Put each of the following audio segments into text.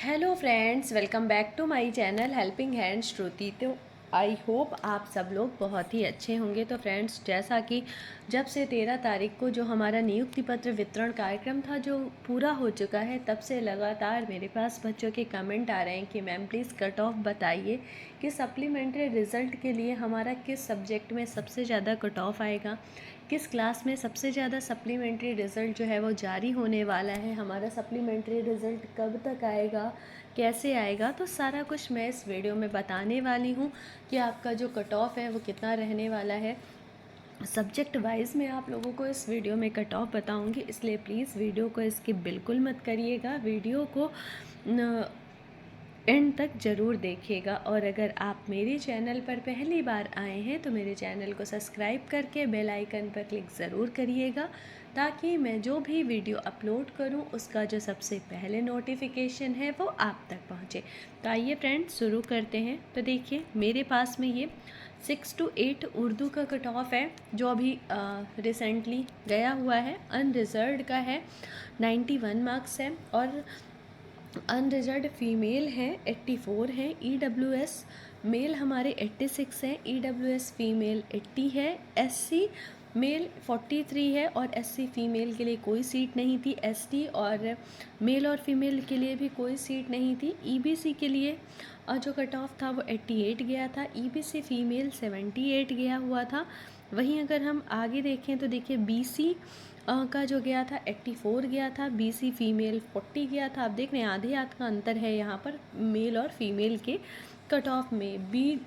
Hello friends, welcome back to my channel helping hand Shruti. तो I hope आप सब लोग बहुत ही अच्छे होंगे। तो फ्रेंड्स, जैसा कि जब से 13 तारीख को जो हमारा नियुक्ति पत्र वितरण कार्यक्रम था जो पूरा हो चुका है, तब से लगातार मेरे पास बच्चों के कमेंट आ रहे हैं कि मैम प्लीज़ कट ऑफ बताइए कि सप्लीमेंट्री रिज़ल्ट के लिए हमारा किस सब्जेक्ट में सबसे ज़्यादा कट ऑफ आएगा, किस क्लास में सबसे ज़्यादा सप्लीमेंट्री रिज़ल्ट जो है वो जारी होने वाला है, हमारा सप्लीमेंट्री रिज़ल्ट कब तक आएगा, कैसे आएगा। तो सारा कुछ मैं इस वीडियो में बताने वाली हूँ कि आपका जो कट ऑफ है वो कितना रहने वाला है। सब्जेक्ट वाइज मैं आप लोगों को इस वीडियो में कट ऑफ बताऊँगी, इसलिए प्लीज़ वीडियो को स्किप बिल्कुल मत करिएगा, वीडियो को एंड तक ज़रूर देखिएगा। और अगर आप मेरे चैनल पर पहली बार आए हैं तो मेरे चैनल को सब्सक्राइब करके बेल आइकन पर क्लिक ज़रूर करिएगा, ताकि मैं जो भी वीडियो अपलोड करूं उसका जो सबसे पहले नोटिफिकेशन है वो आप तक पहुंचे। तो आइए फ्रेंड्स शुरू करते हैं। तो देखिए मेरे पास में ये 6 to 8 उर्दू का कट ऑफ है जो अभी रिसेंटली गया हुआ है। अनरिजर्व्ड का है 91 मार्क्स है, और अनरिजर्व्ड फीमेल है 84 है, EWS मेल हमारे 86 है, EWS फीमेल 80 है, SC मेल 43 है, और SC फीमेल के लिए कोई सीट नहीं थी। ST और मेल और फीमेल के लिए भी कोई सीट नहीं थी। EBC के लिए जो कट ऑफ था वो 88 गया था, EBC फीमेल 78 गया हुआ था। वहीं अगर हम आगे देखें तो देखिए BC का जो गया था 84 गया था, BC फीमेल 40 गया था। आप देख रहे हैं आधे हाथ का अंतर है यहाँ पर मेल और फीमेल के कट ऑफ में।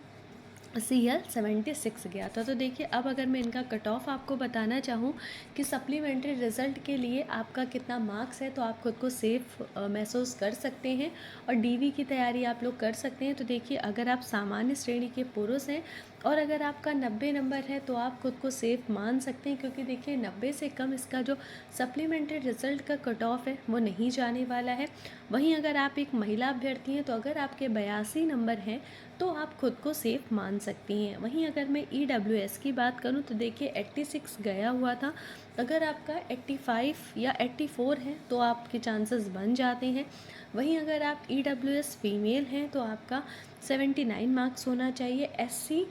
CL 76 गया था। तो देखिए अब अगर मैं इनका कट ऑफ आपको बताना चाहूँ कि सप्लीमेंट्री रिज़ल्ट के लिए आपका कितना मार्क्स है, तो आप खुद को सेफ़ महसूस कर सकते हैं और DV की तैयारी आप लोग कर सकते हैं। तो देखिए अगर आप सामान्य श्रेणी के पुरुष हैं और अगर आपका 90 नंबर है तो आप खुद को सेफ़ मान सकते हैं, क्योंकि देखिए 90 से कम इसका जो सप्लीमेंट्री रिज़ल्ट का कट ऑफ है वो नहीं जाने वाला है। वहीं अगर आप एक महिला अभ्यर्थी हैं तो अगर आपके 82 नंबर हैं तो आप खुद को सेफ़ मान सकती हैं। वहीं अगर मैं EWS की बात करूं तो देखिए 86 गया हुआ था। अगर आपका 85 या 84 है तो आपके चांसेस बन जाते हैं। वहीं अगर आप EWS फीमेल हैं तो आपका 79 मार्क्स होना चाहिए। SC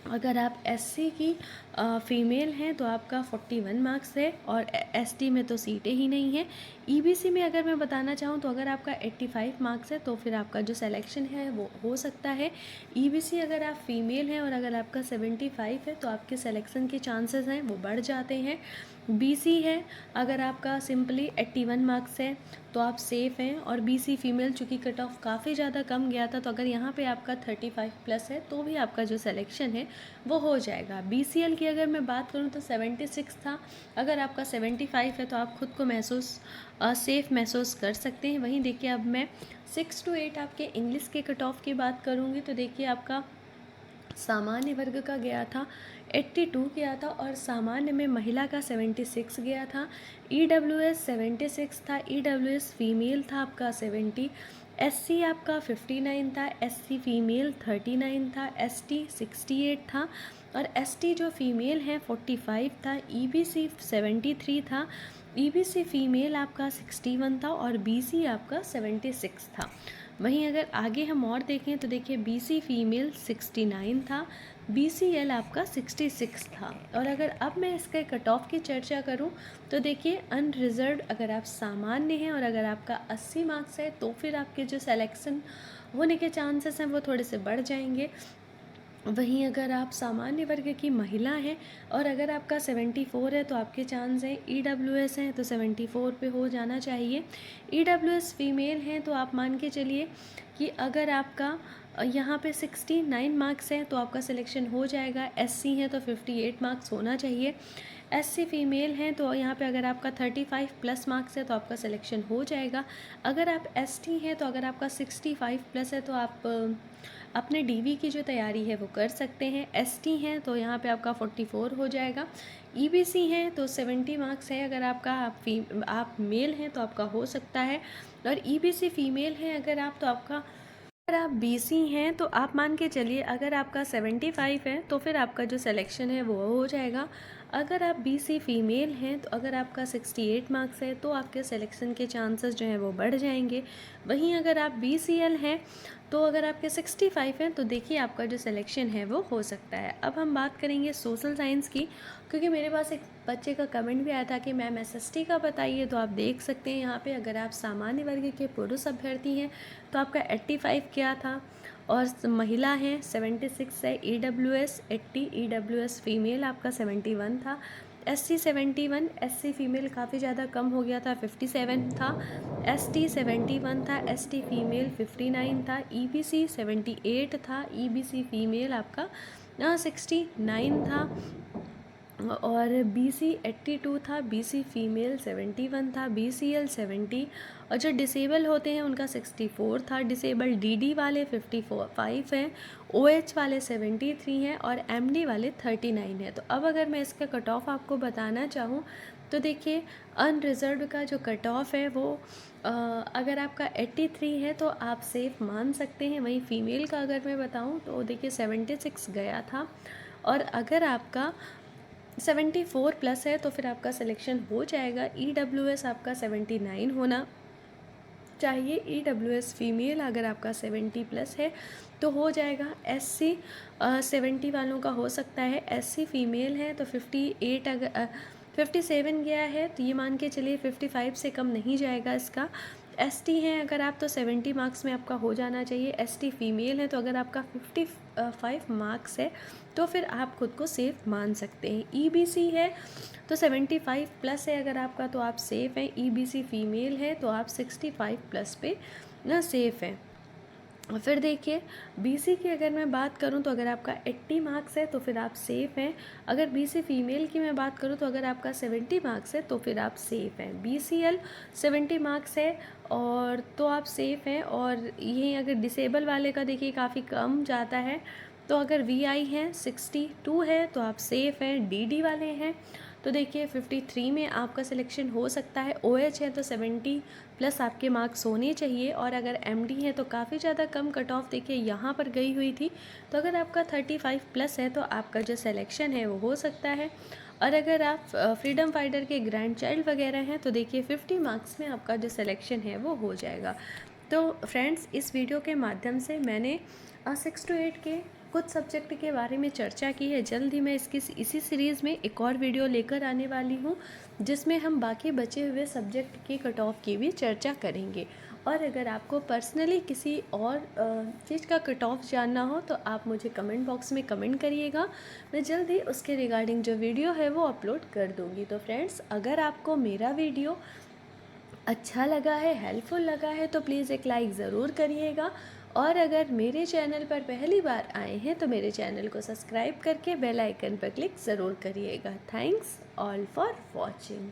अगर आप SC की फ़ीमेल हैं तो आपका 41 मार्क्स है, और ST में तो सीटें ही नहीं हैं। EBC में अगर मैं बताना चाहूँ तो अगर आपका 85 मार्क्स है तो फिर आपका जो सिलेक्शन है वो हो सकता है। EBC अगर आप फीमेल हैं और अगर आपका 75 है तो आपके सिलेक्शन के चांसेस हैं वो बढ़ जाते हैं। BC है अगर आपका सिंपली 81 मार्क्स है तो आप सेफ़ हैं, और BC फीमेल चूँकि कट ऑफ काफ़ी ज़्यादा कम गया था तो अगर यहाँ पे आपका 35 प्लस है तो भी आपका जो सिलेक्शन है वो हो जाएगा। BCL की अगर मैं बात करूँ तो 76 था। अगर आपका 75 है तो आप खुद को सेफ़ महसूस कर सकते हैं। वहीं देखिए अब मैं 6 to 8 आपके इंग्लिश के कट ऑफ की बात करूँगी तो देखिए आपका सामान्य वर्ग का गया था 82 गया था, और सामान्य में महिला का 76 गया था। EWS 76 था, EWS फीमेल था आपका 70, SC आपका 59 था, SC फीमेल 39 था, ST 68 था, और ST जो फीमेल है 45 था, EBC 73 था, EBC फीमेल आपका 61 था, और BC आपका 76 था। वहीं अगर आगे हम और देखें तो देखिए BC फीमेल 69 था, BCL आपका 66 था। और अगर अब मैं इसके कट ऑफ की चर्चा करूं तो देखिए अनरिजर्व्ड अगर आप सामान्य हैं और अगर आपका 80 मार्क्स है तो फिर आपके जो सिलेक्शन होने के चांसेस हैं वो थोड़े से बढ़ जाएंगे। वहीं अगर आप सामान्य वर्ग की महिला हैं और अगर आपका 74 है तो आपके चांस हैं। EWS हैं तो 74 पे हो जाना चाहिए। EWS फीमेल हैं तो आप मान के चलिए कि अगर आपका यहाँ पे 69 मार्क्स हैं तो आपका सिलेक्शन हो जाएगा। SC है तो 58 मार्क्स होना चाहिए। SC फीमेल हैं तो यहाँ पे अगर आपका 35 प्लस मार्क्स है तो आपका सिलेक्शन हो जाएगा। अगर आप ST हैं तो अगर आपका 65 प्लस है तो आप अपने DV की जो तैयारी है वो कर सकते हैं। ST हैं तो यहाँ पे आपका 44 हो जाएगा। EBC हैं तो 70 मार्क्स है अगर आपका आप मेल हैं तो आपका हो सकता है, और EBC फीमेल हैं अगर आप तो आपका अगर आप BC हैं तो आप मान के चलिए अगर आपका 75 है तो फिर आपका जो सिलेक्शन है वो हो जाएगा। अगर आप BC फ़ीमेल हैं तो अगर आपका 68 मार्क्स है तो आपके सिलेक्शन के चांसेस जो हैं वो बढ़ जाएंगे। वहीं अगर आप BCL हैं तो अगर आपके 65 हैं तो देखिए आपका जो सिलेक्शन है वो हो सकता है। अब हम बात करेंगे सोशल साइंस की, क्योंकि मेरे पास एक बच्चे का कमेंट भी आया था कि मैम SST का बताइए। तो आप देख सकते हैं यहाँ पे अगर आप सामान्य वर्ग के पुरुष अभ्यर्थी हैं तो आपका 85 क्या था, और महिला हैं 76 है। EWS 80, EWS फीमेल आपका 71 था। SC 71, SC फीमेल काफ़ी ज़्यादा कम हो गया था, 57 था। ST 71 था, ST फीमेल 59 था। EBC 78 था, EBC फीमेल आपका 69 था। और BC 82 था, BC फीमेल 71 था। BCL 70, और जो डिसेबल होते हैं उनका 64 था। डिसेबल DD वाले 55 हैं, OH वाले 73 हैं, और MD वाले 39 हैं। तो अब अगर मैं इसका कट ऑफ आपको बताना चाहूँ तो देखिए अनरिजर्व का जो कट ऑफ है वो अगर आपका 83 है तो आप सेफ मान सकते हैं। वहीं फ़ीमेल का अगर मैं बताऊँ तो देखिए 76 गया था, और अगर आपका 74 प्लस है तो फिर आपका सिलेक्शन हो जाएगा। EWS आपका 79 होना चाहिए। EWS फीमेल अगर आपका 70 प्लस है तो हो जाएगा। SC 70 वालों का हो सकता है। SC फीमेल है तो 58 अगर 57 गया है तो ये मान के चलिए 55 से कम नहीं जाएगा इसका। ST हैं अगर आप तो 70 मार्क्स में आपका हो जाना चाहिए। ST फीमेल है तो अगर आपका 55 मार्क्स है तो फिर आप खुद को सेफ मान सकते हैं। EBC है तो 75 प्लस है अगर आपका तो आप सेफ़ हैं। EBC फीमेल है तो आप 65 प्लस पे ना सेफ़ हैं। और फिर देखिए BC की अगर मैं बात करूं तो अगर आपका 80 मार्क्स है तो फिर आप सेफ़ हैं। अगर BC फीमेल की मैं बात करूं तो अगर आपका 70 मार्क्स है तो फिर आप सेफ़ हैं। BCL 70 मार्क्स है और तो आप सेफ़ हैं। और ये अगर डिसेबल वाले का देखिए काफ़ी कम जाता है, तो अगर VI है 62 है तो आप सेफ़ हैं। DD वाले हैं तो देखिए 53 में आपका सिलेक्शन हो सकता है। OH है तो 70 प्लस आपके मार्क्स होने चाहिए। और अगर MD है तो काफ़ी ज़्यादा कम कट ऑफ देखिए यहाँ पर गई हुई थी, तो अगर आपका 35 प्लस है तो आपका जो सिलेक्शन है वो हो सकता है। और अगर आप फ्रीडम फाइटर के ग्रैंड चाइल्ड वगैरह हैं तो देखिए 50 मार्क्स में आपका जो सिलेक्शन है वो हो जाएगा। तो फ्रेंड्स इस वीडियो के माध्यम से मैंने 6 to 8 के कुछ सब्जेक्ट के बारे में चर्चा की है। जल्द ही मैं इसी सीरीज़ में एक और वीडियो लेकर आने वाली हूँ जिसमें हम बाकी बचे हुए सब्जेक्ट के कट ऑफ की भी चर्चा करेंगे। और अगर आपको पर्सनली किसी और चीज़ का कट ऑफ जानना हो तो आप मुझे कमेंट बॉक्स में कमेंट करिएगा। मैं जल्द ही उसके रिगार्डिंग जो वीडियो है वो अपलोड कर दूँगी। तो फ्रेंड्स अगर आपको मेरा वीडियो अच्छा लगा है, हेल्पफुल लगा है तो प्लीज़ एक लाइक ज़रूर करिएगा। और अगर मेरे चैनल पर पहली बार आए हैं तो मेरे चैनल को सब्सक्राइब करके बेल आइकन पर क्लिक ज़रूर करिएगा। Thanks all for watching.